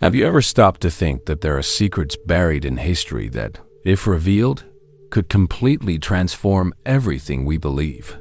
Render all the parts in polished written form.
Have you ever stopped to think that there are secrets buried in history that, if revealed, could completely transform everything we believe?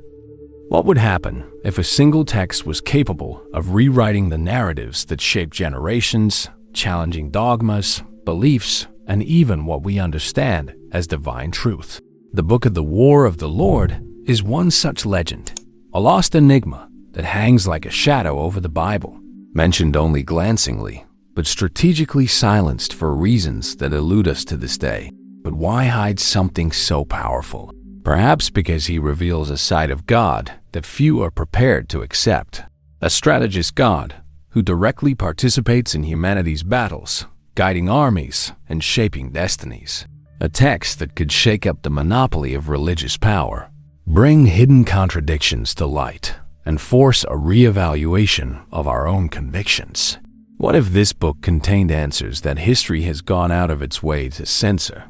What would happen if a single text was capable of rewriting the narratives that shape generations, challenging dogmas, beliefs, and even what we understand as divine truth? The Book of the War of the Lord is one such legend, a lost enigma that hangs like a shadow over the Bible, mentioned only glancingly, but strategically silenced for reasons that elude us to this day. But why hide something so powerful? Perhaps because he reveals a side of God that few are prepared to accept. A strategist God who directly participates in humanity's battles, guiding armies and shaping destinies. A text that could shake up the monopoly of religious power, bring hidden contradictions to light, and force a reevaluation of our own convictions. What if this book contained answers that history has gone out of its way to censor?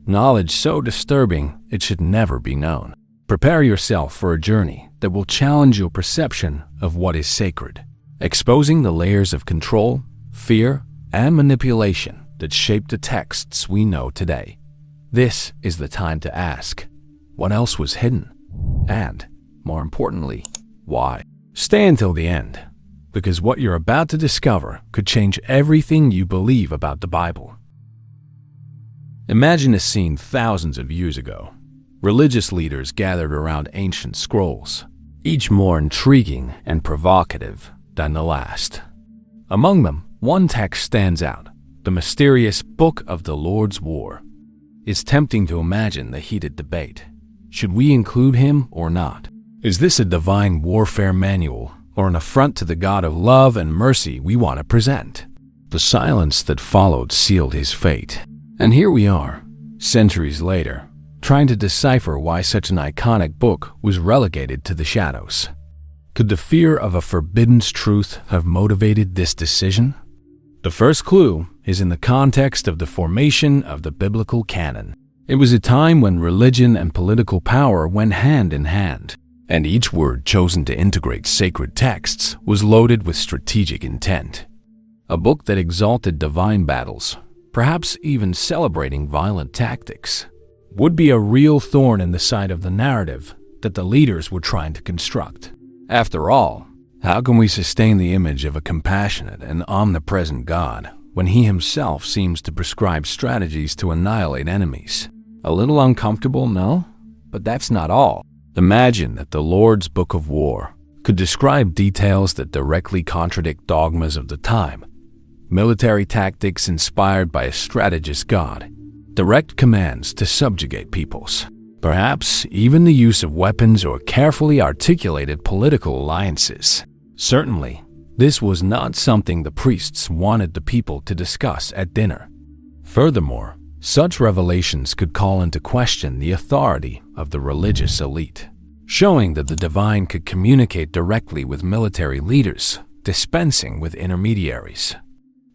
Knowledge so disturbing it should never be known. Prepare yourself for a journey that will challenge your perception of what is sacred, exposing the layers of control, fear, and manipulation that shape the texts we know today. This is the time to ask, what else was hidden? And, more importantly, why? Stay until the end, because what you're about to discover could change everything you believe about the Bible. Imagine a scene thousands of years ago. Religious leaders gathered around ancient scrolls, each more intriguing and provocative than the last. Among them, one text stands out, the mysterious Book of the Lord's War. It's tempting to imagine the heated debate. Should we include him or not? Is this a divine warfare manual or an affront to the God of love and mercy we want to present? The silence that followed sealed his fate. And here we are, centuries later, trying to decipher why such an iconic book was relegated to the shadows. Could the fear of a forbidden truth have motivated this decision? The first clue is in the context of the formation of the biblical canon. It was a time when religion and political power went hand in hand, and each word chosen to integrate sacred texts was loaded with strategic intent. A book that exalted divine battles, perhaps even celebrating violent tactics, would be a real thorn in the side of the narrative that the leaders were trying to construct. After all, how can we sustain the image of a compassionate and omnipresent God when he himself seems to prescribe strategies to annihilate enemies? A little uncomfortable, no? But that's not all. Imagine that the Lord's Book of War could describe details that directly contradict dogmas of the time, military tactics inspired by a strategist God, direct commands to subjugate peoples, perhaps even the use of weapons or carefully articulated political alliances. Certainly, this was not something the priests wanted the people to discuss at dinner. Furthermore, such revelations could call into question the authority of the religious elite, showing that the divine could communicate directly with military leaders, dispensing with intermediaries.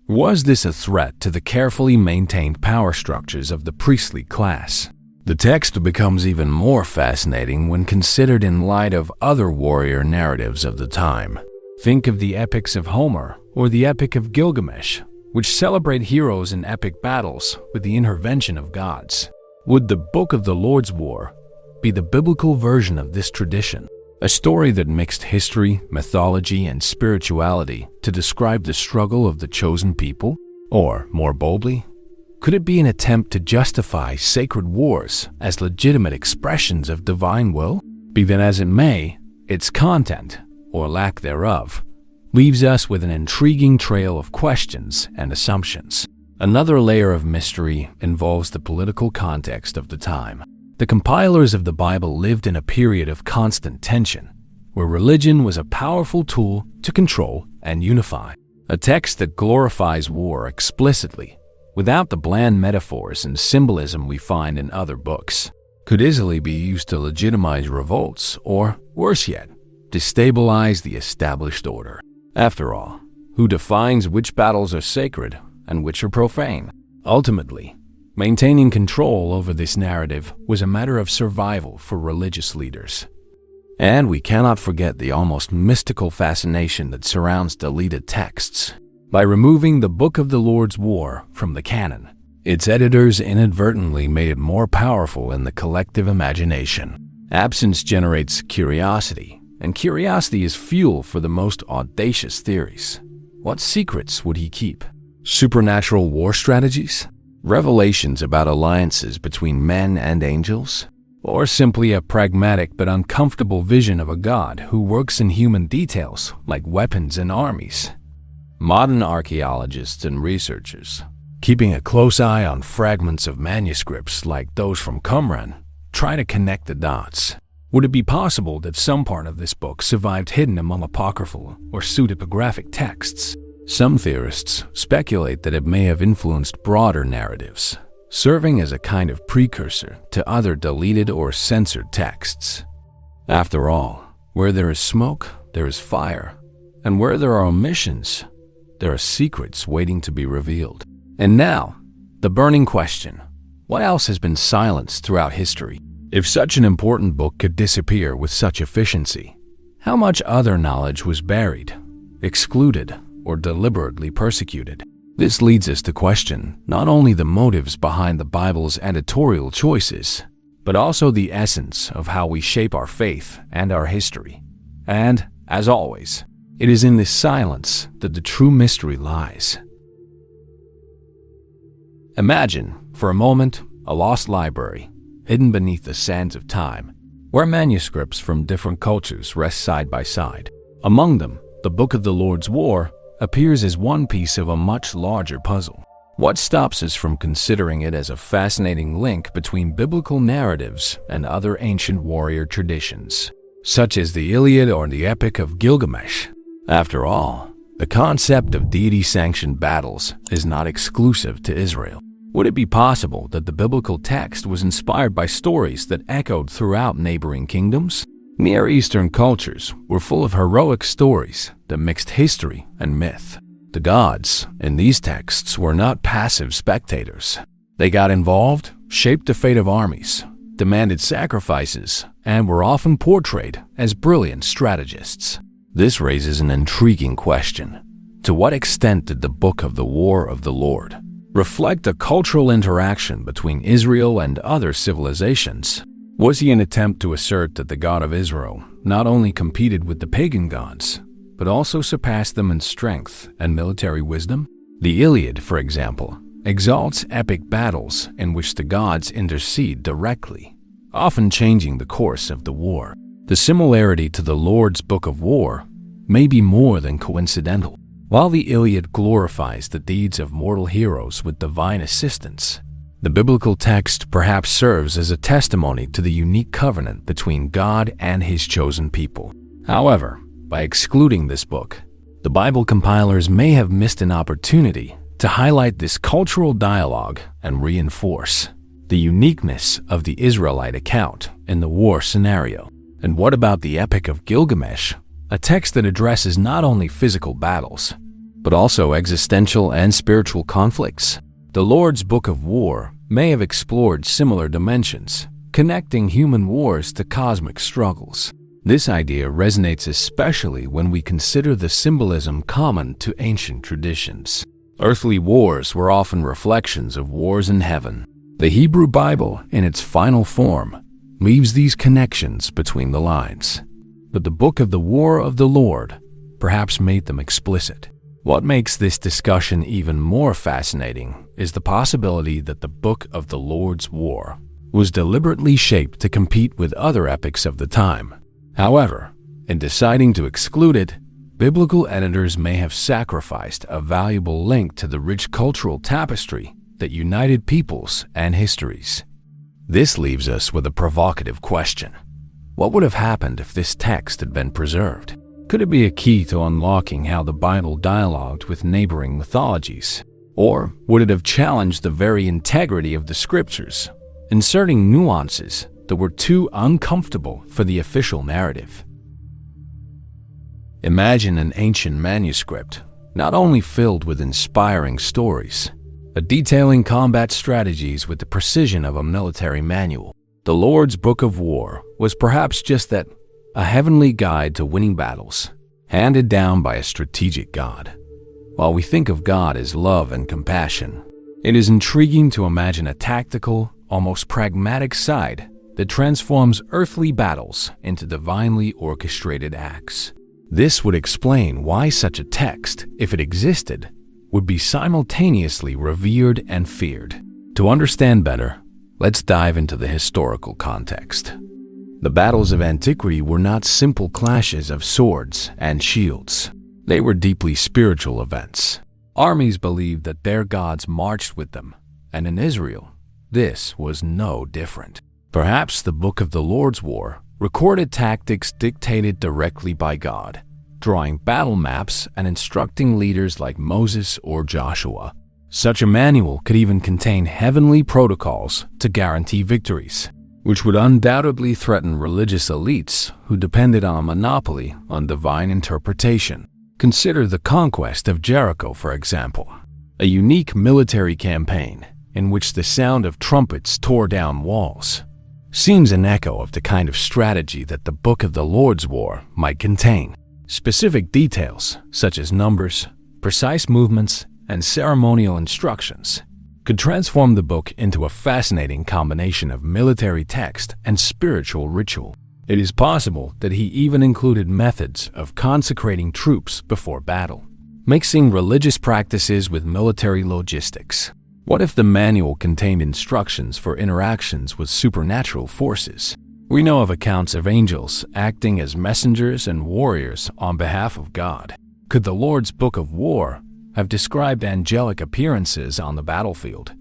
Was this a threat to the carefully maintained power structures of the priestly class? The text becomes even more fascinating when considered in light of other warrior narratives of the time. Think of the epics of Homer or the Epic of Gilgamesh, which celebrate heroes in epic battles with the intervention of gods. Would the Book of the Lord's War be the biblical version of this tradition? A story that mixed history, mythology, and spirituality to describe the struggle of the chosen people? Or, more boldly, could it be an attempt to justify sacred wars as legitimate expressions of divine will? Be that as it may, its content, or lack thereof, leaves us with an intriguing trail of questions and assumptions. Another layer of mystery involves the political context of the time. The compilers of the Bible lived in a period of constant tension, where religion was a powerful tool to control and unify. A text that glorifies war explicitly, without the bland metaphors and symbolism we find in other books, could easily be used to legitimize revolts or, worse yet, destabilize the established order. After all, who defines which battles are sacred and which are profane? Ultimately, maintaining control over this narrative was a matter of survival for religious leaders. And we cannot forget the almost mystical fascination that surrounds deleted texts. By removing the Book of the Lord's War from the canon, its editors inadvertently made it more powerful in the collective imagination. Absence generates curiosity, and curiosity is fuel for the most audacious theories. What secrets would he keep? Supernatural war strategies? Revelations about alliances between men and angels? Or simply a pragmatic but uncomfortable vision of a God who works in human details like weapons and armies? Modern archaeologists and researchers, keeping a close eye on fragments of manuscripts like those from Qumran, try to connect the dots. Would it be possible that some part of this book survived hidden among apocryphal or pseudepigraphic texts? Some theorists speculate that it may have influenced broader narratives, serving as a kind of precursor to other deleted or censored texts. After all, where there is smoke, there is fire, and where there are omissions, there are secrets waiting to be revealed. And now, the burning question: what else has been silenced throughout history? If such an important book could disappear with such efficiency, how much other knowledge was buried, excluded, or deliberately persecuted? This leads us to question not only the motives behind the Bible's editorial choices, but also the essence of how we shape our faith and our history. And, as always, it is in this silence that the true mystery lies. Imagine, for a moment, a lost library, hidden beneath the sands of time, where manuscripts from different cultures rest side by side. Among them, the Book of the Lord's War appears as one piece of a much larger puzzle. What stops us from considering it as a fascinating link between biblical narratives and other ancient warrior traditions, such as the Iliad or the Epic of Gilgamesh? After all, the concept of deity-sanctioned battles is not exclusive to Israel. Would it be possible that the biblical text was inspired by stories that echoed throughout neighboring kingdoms? Near Eastern cultures were full of heroic stories that mixed history and myth. The gods in these texts were not passive spectators. They got involved, shaped the fate of armies, demanded sacrifices, and were often portrayed as brilliant strategists. This raises an intriguing question. To what extent did the Book of the War of the Lord reflect a cultural interaction between Israel and other civilizations? Was he an attempt to assert that the God of Israel not only competed with the pagan gods, but also surpassed them in strength and military wisdom? The Iliad, for example, exalts epic battles in which the gods intercede directly, often changing the course of the war. The similarity to the Lord's Book of War may be more than coincidental. While the Iliad glorifies the deeds of mortal heroes with divine assistance, the biblical text perhaps serves as a testimony to the unique covenant between God and his chosen people. However, by excluding this book, the Bible compilers may have missed an opportunity to highlight this cultural dialogue and reinforce the uniqueness of the Israelite account in the war scenario. And what about the Epic of Gilgamesh, a text that addresses not only physical battles, but also existential and spiritual conflicts? The Lord's Book of War may have explored similar dimensions, connecting human wars to cosmic struggles. This idea resonates especially when we consider the symbolism common to ancient traditions. Earthly wars were often reflections of wars in heaven. The Hebrew Bible, in its final form, leaves these connections between the lines. But the Book of the War of the Lord perhaps made them explicit. What makes this discussion even more fascinating is the possibility that the Book of the Lord's War was deliberately shaped to compete with other epics of the time. However, in deciding to exclude it, biblical editors may have sacrificed a valuable link to the rich cultural tapestry that united peoples and histories. This leaves us with a provocative question. What would have happened if this text had been preserved? Could it be a key to unlocking how the Bible dialogued with neighboring mythologies? Or would it have challenged the very integrity of the scriptures, inserting nuances that were too uncomfortable for the official narrative? Imagine an ancient manuscript, not only filled with inspiring stories, but detailing combat strategies with the precision of a military manual. The Lord's Book of War was perhaps just that, a heavenly guide to winning battles, handed down by a strategic God. While we think of God as love and compassion, it is intriguing to imagine a tactical, almost pragmatic side that transforms earthly battles into divinely orchestrated acts. This would explain why such a text, if it existed, would be simultaneously revered and feared. To understand better, let's dive into the historical context. The battles of antiquity were not simple clashes of swords and shields. They were deeply spiritual events. Armies believed that their gods marched with them, and in Israel, this was no different. Perhaps the Book of the Lord's War recorded tactics dictated directly by God, drawing battle maps and instructing leaders like Moses or Joshua. Such a manual could even contain heavenly protocols to guarantee victories, which would undoubtedly threaten religious elites who depended on a monopoly on divine interpretation. Consider the conquest of Jericho, for example, a unique military campaign in which the sound of trumpets tore down walls. Seems an echo of the kind of strategy that the Book of the Lord's War might contain. Specific details, such as numbers, precise movements, and ceremonial instructions, could transform the book into a fascinating combination of military text and spiritual ritual. It is possible that he even included methods of consecrating troops before battle, mixing religious practices with military logistics. What if the manual contained instructions for interactions with supernatural forces? We know of accounts of angels acting as messengers and warriors on behalf of God. Could the Lord's Book of War have described angelic appearances on the battlefield,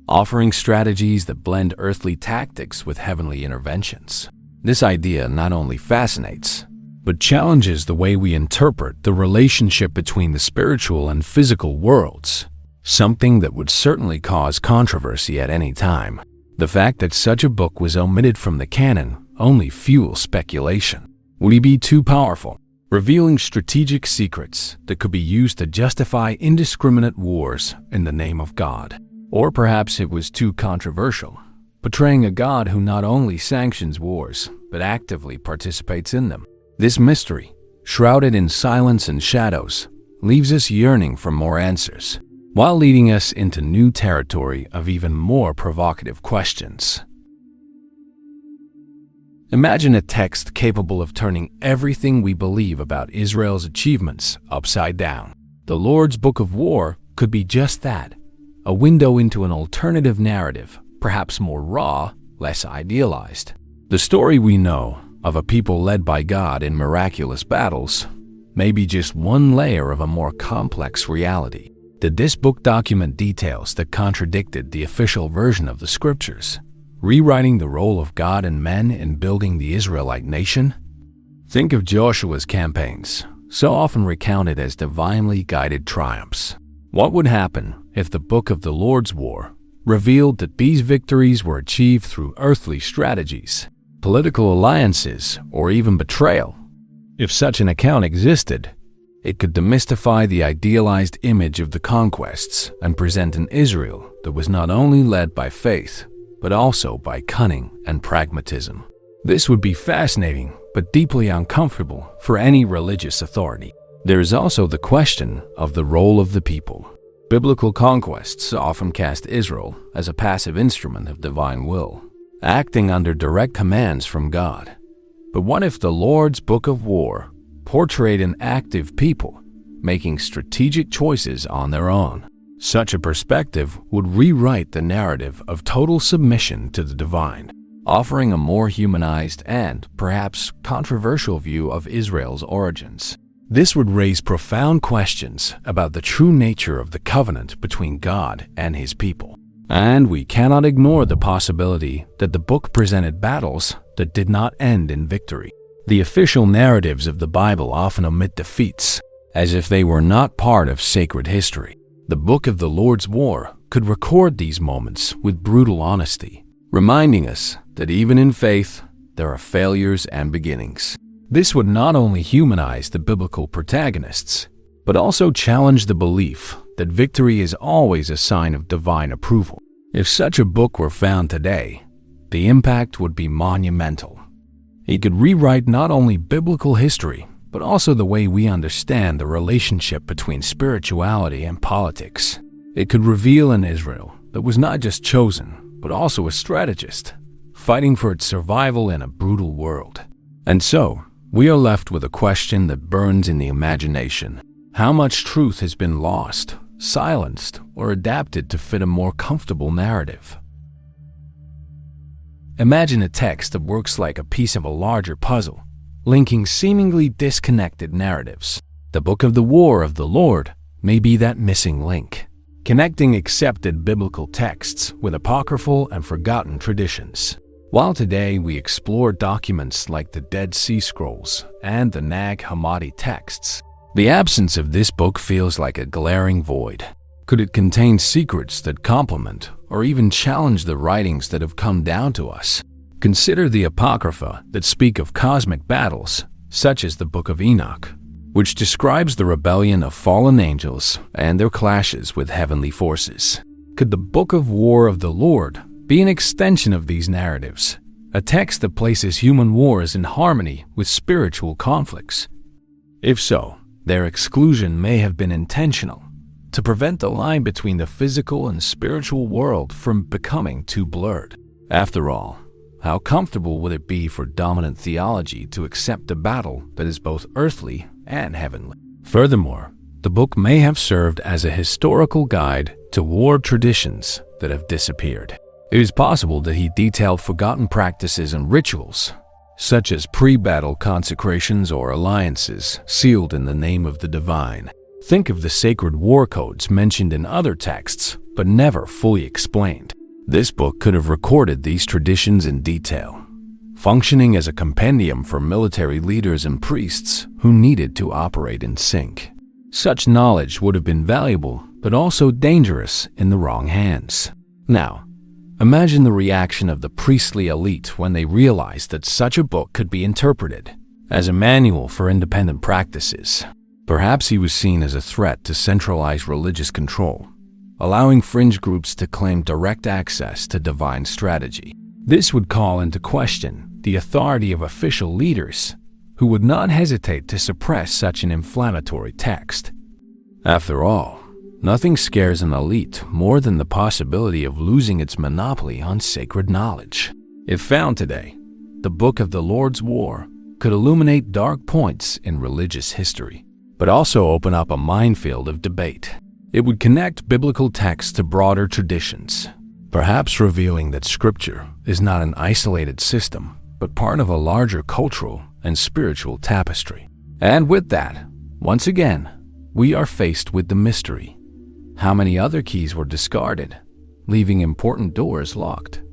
offering strategies that blend earthly tactics with heavenly interventions? This idea not only fascinates, but challenges the way we interpret the relationship between the spiritual and physical worlds, something that would certainly cause controversy at any time. The fact that such a book was omitted from the canon only fuels speculation. Would he be too powerful, revealing strategic secrets that could be used to justify indiscriminate wars in the name of God? Or perhaps it was too controversial, portraying a God who not only sanctions wars, but actively participates in them. This mystery, shrouded in silence and shadows, leaves us yearning for more answers, while leading us into new territory of even more provocative questions. Imagine a text capable of turning everything we believe about Israel's achievements upside down. The Lord's Book of War could be just that, a window into an alternative narrative, perhaps more raw, less idealized. The story we know of a people led by God in miraculous battles may be just one layer of a more complex reality. Did this book document details that contradicted the official version of the scriptures, rewriting the role of God and men in building the Israelite nation? Think of Joshua's campaigns, so often recounted as divinely guided triumphs. What would happen if the Book of the Lord's War revealed that these victories were achieved through earthly strategies, political alliances, or even betrayal? If such an account existed, it could demystify the idealized image of the conquests and present an Israel that was not only led by faith, but also by cunning and pragmatism. This would be fascinating, but deeply uncomfortable for any religious authority. There is also the question of the role of the people. Biblical conquests often cast Israel as a passive instrument of divine will, acting under direct commands from God. But what if the Lord's Book of War portrayed an active people, making strategic choices on their own? Such a perspective would rewrite the narrative of total submission to the divine, offering a more humanized and, perhaps, controversial view of Israel's origins. This would raise profound questions about the true nature of the covenant between God and his people. And we cannot ignore the possibility that the book presented battles that did not end in victory. The official narratives of the Bible often omit defeats, as if they were not part of sacred history. The Book of the Lord's War could record these moments with brutal honesty, reminding us that even in faith, there are failures and beginnings. This would not only humanize the biblical protagonists, but also challenge the belief that victory is always a sign of divine approval. If such a book were found today, the impact would be monumental. It could rewrite not only biblical history, but also the way we understand the relationship between spirituality and politics. It could reveal an Israel that was not just chosen, but also a strategist, fighting for its survival in a brutal world. And so, we are left with a question that burns in the imagination. How much truth has been lost, silenced, or adapted to fit a more comfortable narrative? Imagine a text that works like a piece of a larger puzzle, linking seemingly disconnected narratives. The Book of the War of the Lord may be that missing link, connecting accepted biblical texts with apocryphal and forgotten traditions. While today we explore documents like the Dead Sea Scrolls and the Nag Hammadi texts, the absence of this book feels like a glaring void. Could it contain secrets that complement or even challenge the writings that have come down to us? Consider the Apocrypha that speak of cosmic battles, such as the Book of Enoch, which describes the rebellion of fallen angels and their clashes with heavenly forces. Could the Book of War of the Lord be an extension of these narratives, a text that places human wars in harmony with spiritual conflicts? If so, their exclusion may have been intentional, to prevent the line between the physical and spiritual world from becoming too blurred. After all, how comfortable would it be for dominant theology to accept a battle that is both earthly and heavenly? Furthermore, the book may have served as a historical guide to war traditions that have disappeared. It is possible that he detailed forgotten practices and rituals, such as pre-battle consecrations or alliances sealed in the name of the divine. Think of the sacred war codes mentioned in other texts, but never fully explained. This book could have recorded these traditions in detail, functioning as a compendium for military leaders and priests who needed to operate in sync. Such knowledge would have been valuable, but also dangerous in the wrong hands. Now, imagine the reaction of the priestly elite when they realized that such a book could be interpreted as a manual for independent practices. Perhaps he was seen as a threat to centralized religious control, allowing fringe groups to claim direct access to divine strategy. This would call into question the authority of official leaders who would not hesitate to suppress such an inflammatory text. After all, nothing scares an elite more than the possibility of losing its monopoly on sacred knowledge. If found today, the Book of the Lord's War could illuminate dark points in religious history, but also open up a minefield of debate. It would connect biblical texts to broader traditions, perhaps revealing that Scripture is not an isolated system, but part of a larger cultural and spiritual tapestry. And with that, once again, we are faced with the mystery. How many other keys were discarded, leaving important doors locked?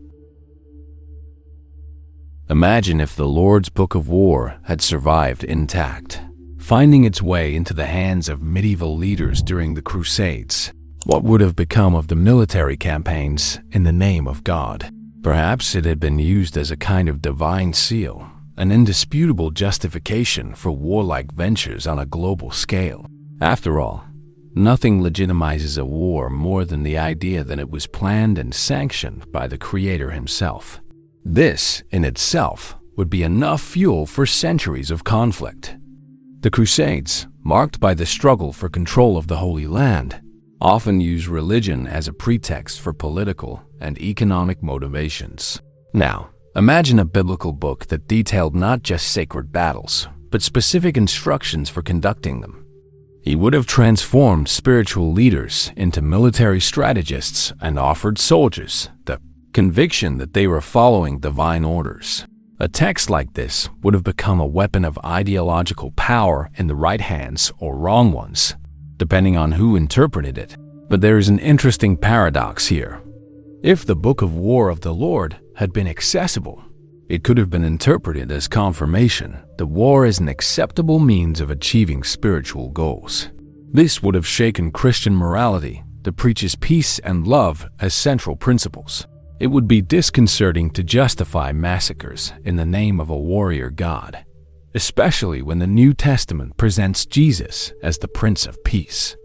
Imagine if the Lord's Book of War had survived intact, finding its way into the hands of medieval leaders during the Crusades. What would have become of the military campaigns in the name of God? Perhaps it had been used as a kind of divine seal, an indisputable justification for warlike ventures on a global scale. After all, nothing legitimizes a war more than the idea that it was planned and sanctioned by the Creator himself. This, in itself, would be enough fuel for centuries of conflict. The Crusades, marked by the struggle for control of the Holy Land, often use religion as a pretext for political and economic motivations. Now, imagine a biblical book that detailed not just sacred battles, but specific instructions for conducting them. He would have transformed spiritual leaders into military strategists and offered soldiers the conviction that they were following divine orders. A text like this would have become a weapon of ideological power in the right hands or wrong ones, depending on who interpreted it. But there is an interesting paradox here. If the Book of War of the Lord had been accessible, it could have been interpreted as confirmation that war is an acceptable means of achieving spiritual goals. This would have shaken Christian morality that preaches peace and love as central principles. It would be disconcerting to justify massacres in the name of a warrior God, especially when the New Testament presents Jesus as the Prince of Peace.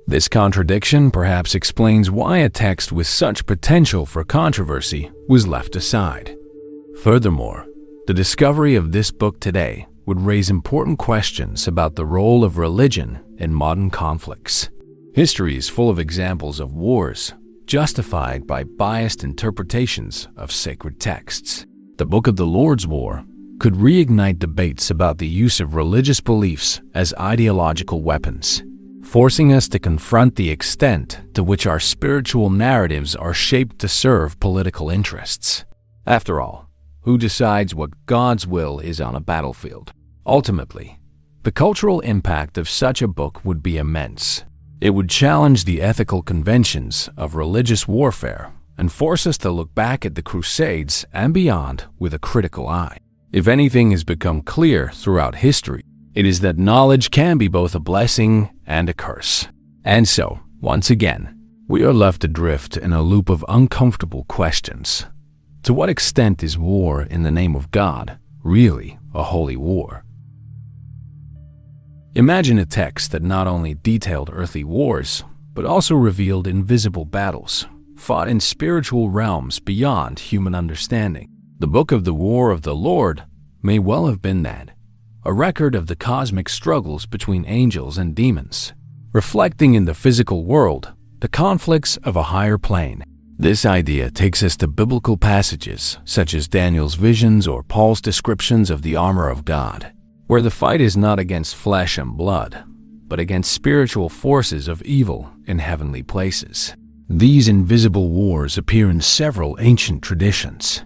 This contradiction perhaps explains why a text with such potential for controversy was left aside. Furthermore, the discovery of this book today would raise important questions about the role of religion in modern conflicts. History is full of examples of wars justified by biased interpretations of sacred texts. The Book of the Lord's War could reignite debates about the use of religious beliefs as ideological weapons, forcing us to confront the extent to which our spiritual narratives are shaped to serve political interests. After all, who decides what God's will is on a battlefield? Ultimately, the cultural impact of such a book would be immense. It would challenge the ethical conventions of religious warfare and force us to look back at the Crusades and beyond with a critical eye. If anything has become clear throughout history, it is that knowledge can be both a blessing and a curse. And so, once again, we are left adrift in a loop of uncomfortable questions. To what extent is war in the name of God really a holy war? Imagine a text that not only detailed earthly wars, but also revealed invisible battles fought in spiritual realms beyond human understanding. The Book of the War of the Lord may well have been that, a record of the cosmic struggles between angels and demons, reflecting in the physical world the conflicts of a higher plane. This idea takes us to biblical passages such as Daniel's visions or Paul's descriptions of the armor of God, where the fight is not against flesh and blood, but against spiritual forces of evil in heavenly places. These invisible wars appear in several ancient traditions.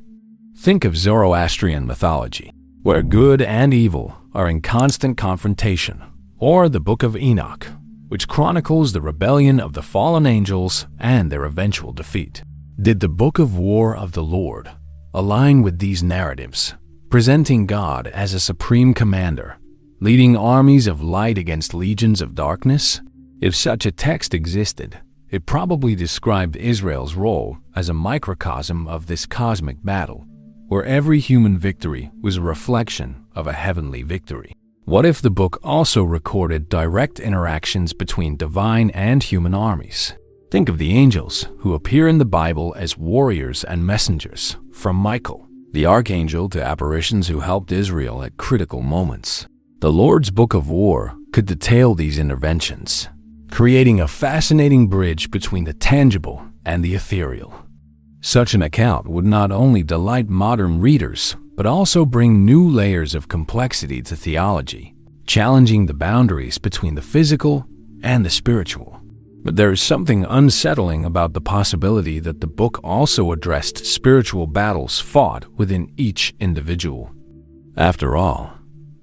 Think of Zoroastrian mythology, where good and evil are in constant confrontation, or the Book of Enoch, which chronicles the rebellion of the fallen angels and their eventual defeat. Did the Book of War of the Lord align with these narratives, presenting God as a supreme commander, leading armies of light against legions of darkness? If such a text existed, it probably described Israel's role as a microcosm of this cosmic battle, where every human victory was a reflection of a heavenly victory. What if the book also recorded direct interactions between divine and human armies? Think of the angels who appear in the Bible as warriors and messengers, from Michael, the archangel, to apparitions who helped Israel at critical moments. The Lord's Book of War could detail these interventions, creating a fascinating bridge between the tangible and the ethereal. Such an account would not only delight modern readers, but also bring new layers of complexity to theology, challenging the boundaries between the physical and the spiritual. But there is something unsettling about the possibility that the book also addressed spiritual battles fought within each individual. After all,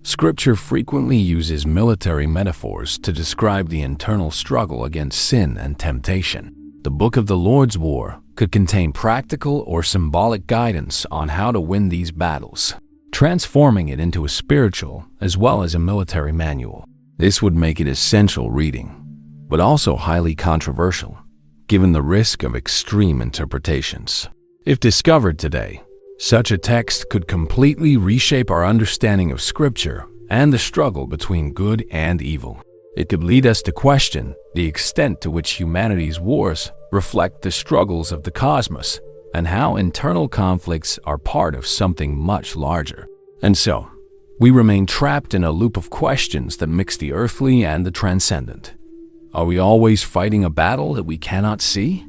Scripture frequently uses military metaphors to describe the internal struggle against sin and temptation. The Book of the Lord's War could contain practical or symbolic guidance on how to win these battles, transforming it into a spiritual as well as a military manual. This would make it essential reading, but also highly controversial, given the risk of extreme interpretations. If discovered today, such a text could completely reshape our understanding of Scripture and the struggle between good and evil. It could lead us to question the extent to which humanity's wars reflect the struggles of the cosmos and how internal conflicts are part of something much larger. And so, we remain trapped in a loop of questions that mix the earthly and the transcendent. Are we always fighting a battle that we cannot see?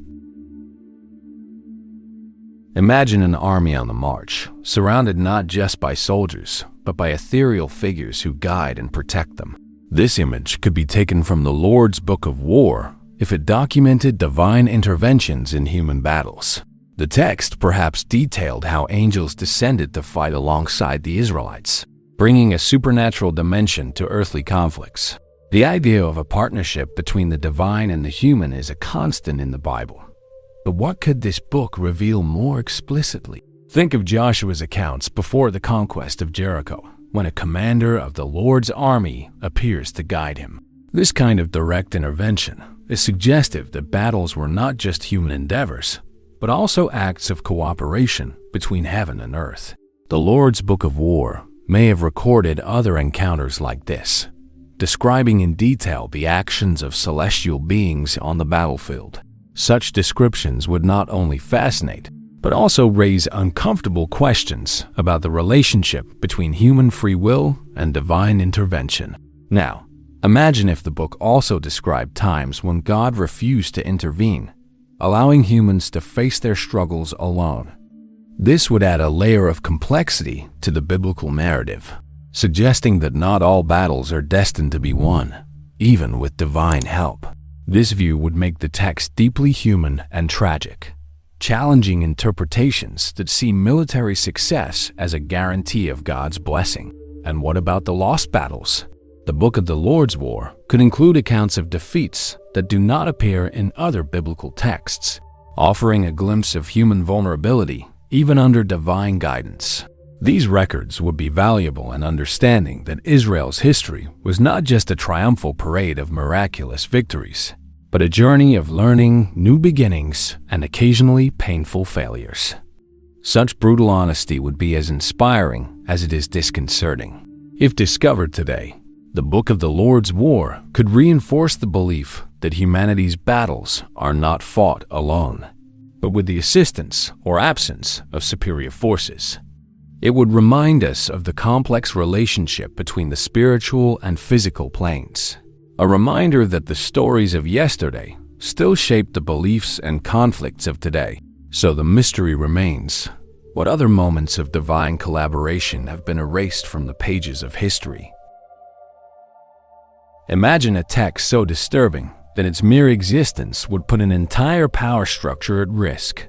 Imagine an army on the march, surrounded not just by soldiers, but by ethereal figures who guide and protect them. This image could be taken from the Lord's Book of War if it documented divine interventions in human battles. The text perhaps detailed how angels descended to fight alongside the Israelites, bringing a supernatural dimension to earthly conflicts. The idea of a partnership between the divine and the human is a constant in the Bible. But what could this book reveal more explicitly? Think of Joshua's accounts before the conquest of Jericho, when a commander of the Lord's army appears to guide him. This kind of direct intervention is suggestive that battles were not just human endeavors, but also acts of cooperation between heaven and earth. The Lord's Book of War may have recorded other encounters like this, describing in detail the actions of celestial beings on the battlefield. Such descriptions would not only fascinate, but also raise uncomfortable questions about the relationship between human free will and divine intervention. Now, imagine if the book also described times when God refused to intervene, allowing humans to face their struggles alone. This would add a layer of complexity to the biblical narrative, suggesting that not all battles are destined to be won, even with divine help. This view would make the text deeply human and tragic, challenging interpretations that see military success as a guarantee of God's blessing. And what about the lost battles? The Book of the Lord's War could include accounts of defeats that do not appear in other biblical texts, offering a glimpse of human vulnerability even under divine guidance. These records would be valuable in understanding that Israel's history was not just a triumphal parade of miraculous victories, but a journey of learning, new beginnings, and occasionally painful failures. Such brutal honesty would be as inspiring as it is disconcerting. If discovered today, the Book of the Lord's War could reinforce the belief that humanity's battles are not fought alone, but with the assistance or absence of superior forces. It would remind us of the complex relationship between the spiritual and physical planes, a reminder that the stories of yesterday still shape the beliefs and conflicts of today. So the mystery remains: what other moments of divine collaboration have been erased from the pages of history? Imagine a text so disturbing that its mere existence would put an entire power structure at risk.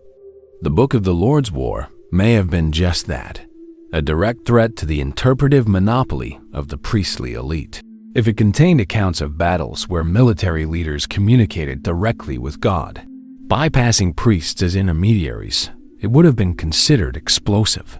The Book of the Lord's War may have been just that, a direct threat to the interpretive monopoly of the priestly elite. If it contained accounts of battles where military leaders communicated directly with God, bypassing priests as intermediaries, it would have been considered explosive.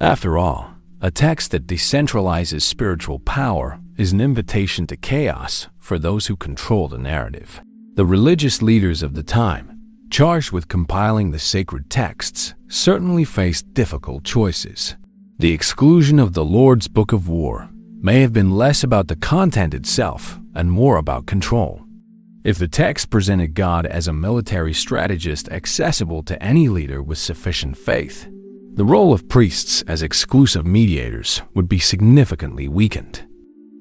After all, a text that decentralizes spiritual power is an invitation to chaos for those who control the narrative. The religious leaders of the time, charged with compiling the sacred texts, certainly faced difficult choices. The exclusion of the Lord's Book of War may have been less about the content itself and more about control. If the text presented God as a military strategist accessible to any leader with sufficient faith, the role of priests as exclusive mediators would be significantly weakened.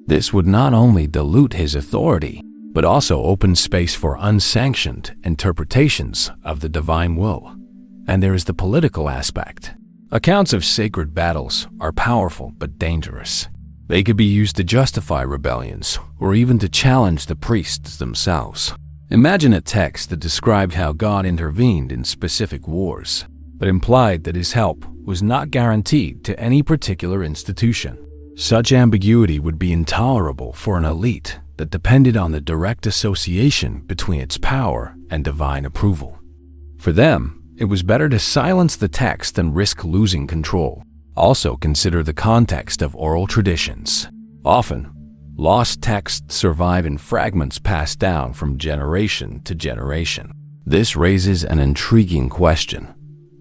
This would not only dilute his authority, but also open space for unsanctioned interpretations of the divine will. And there is the political aspect. Accounts of sacred battles are powerful but dangerous. They could be used to justify rebellions or even to challenge the priests themselves. Imagine a text that described how God intervened in specific wars, but implied that his help was not guaranteed to any particular institution. Such ambiguity would be intolerable for an elite that depended on the direct association between its power and divine approval. For them, it was better to silence the text than risk losing control. Also consider the context of oral traditions. Often, lost texts survive in fragments passed down from generation to generation. This raises an intriguing question.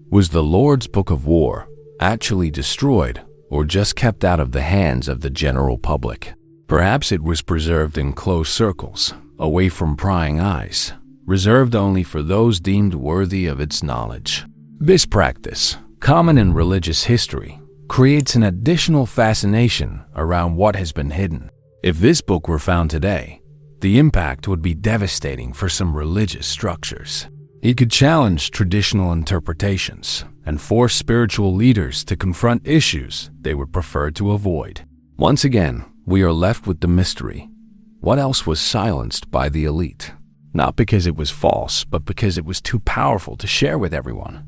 Was the Lord's Book of War actually destroyed or just kept out of the hands of the general public? Perhaps it was preserved in closed circles, away from prying eyes, reserved only for those deemed worthy of its knowledge. This practice, common in religious history, creates an additional fascination around what has been hidden. If this book were found today, the impact would be devastating for some religious structures. It could challenge traditional interpretations and force spiritual leaders to confront issues they would prefer to avoid. Once again, we are left with the mystery. What else was silenced by the elite? Not because it was false, but because it was too powerful to share with everyone.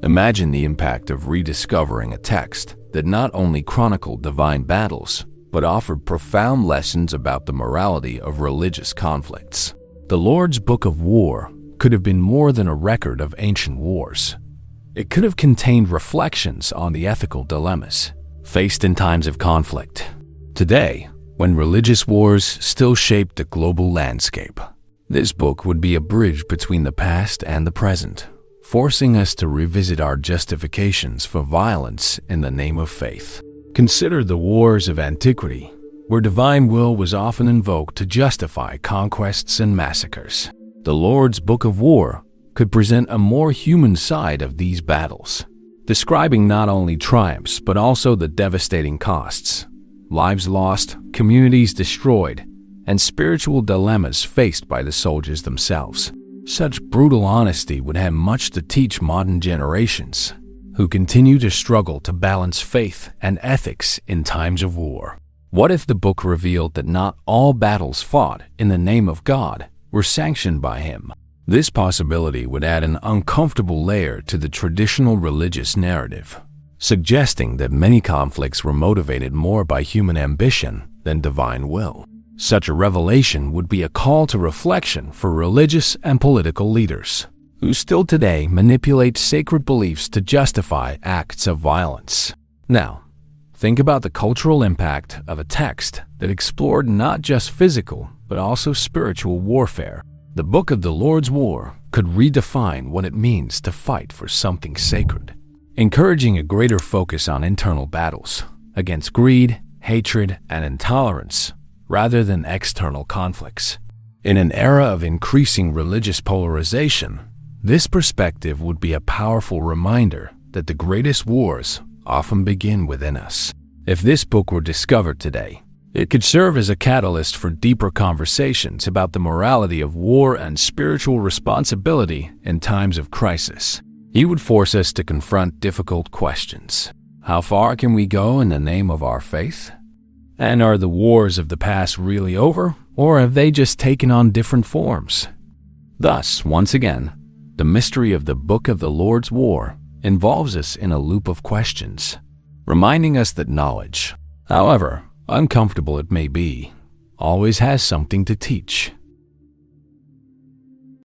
Imagine the impact of rediscovering a text that not only chronicled divine battles, but offered profound lessons about the morality of religious conflicts. The Lord's Book of War could have been more than a record of ancient wars. It could have contained reflections on the ethical dilemmas faced in times of conflict. Today, when religious wars still shape the global landscape, this book would be a bridge between the past and the present, forcing us to revisit our justifications for violence in the name of faith. Consider the wars of antiquity, where divine will was often invoked to justify conquests and massacres. The Lord's Book of War could present a more human side of these battles, describing not only triumphs but also the devastating costs, lives lost, communities destroyed, and spiritual dilemmas faced by the soldiers themselves. Such brutal honesty would have much to teach modern generations, who continue to struggle to balance faith and ethics in times of war. What if the book revealed that not all battles fought in the name of God were sanctioned by Him? This possibility would add an uncomfortable layer to the traditional religious narrative, suggesting that many conflicts were motivated more by human ambition than divine will. Such a revelation would be a call to reflection for religious and political leaders, who still today manipulate sacred beliefs to justify acts of violence. Now, think about the cultural impact of a text that explored not just physical, but also spiritual warfare. The Book of the Lord's War could redefine what it means to fight for something sacred, encouraging a greater focus on internal battles against greed, hatred, and intolerance, rather than external conflicts. In an era of increasing religious polarization, this perspective would be a powerful reminder that the greatest wars often begin within us. If this book were discovered today, it could serve as a catalyst for deeper conversations about the morality of war and spiritual responsibility in times of crisis. It would force us to confront difficult questions. How far can we go in the name of our faith? And are the wars of the past really over, or have they just taken on different forms? Thus, once again, the mystery of the Book of the Lord's War involves us in a loop of questions, reminding us that knowledge, however uncomfortable it may be, always has something to teach.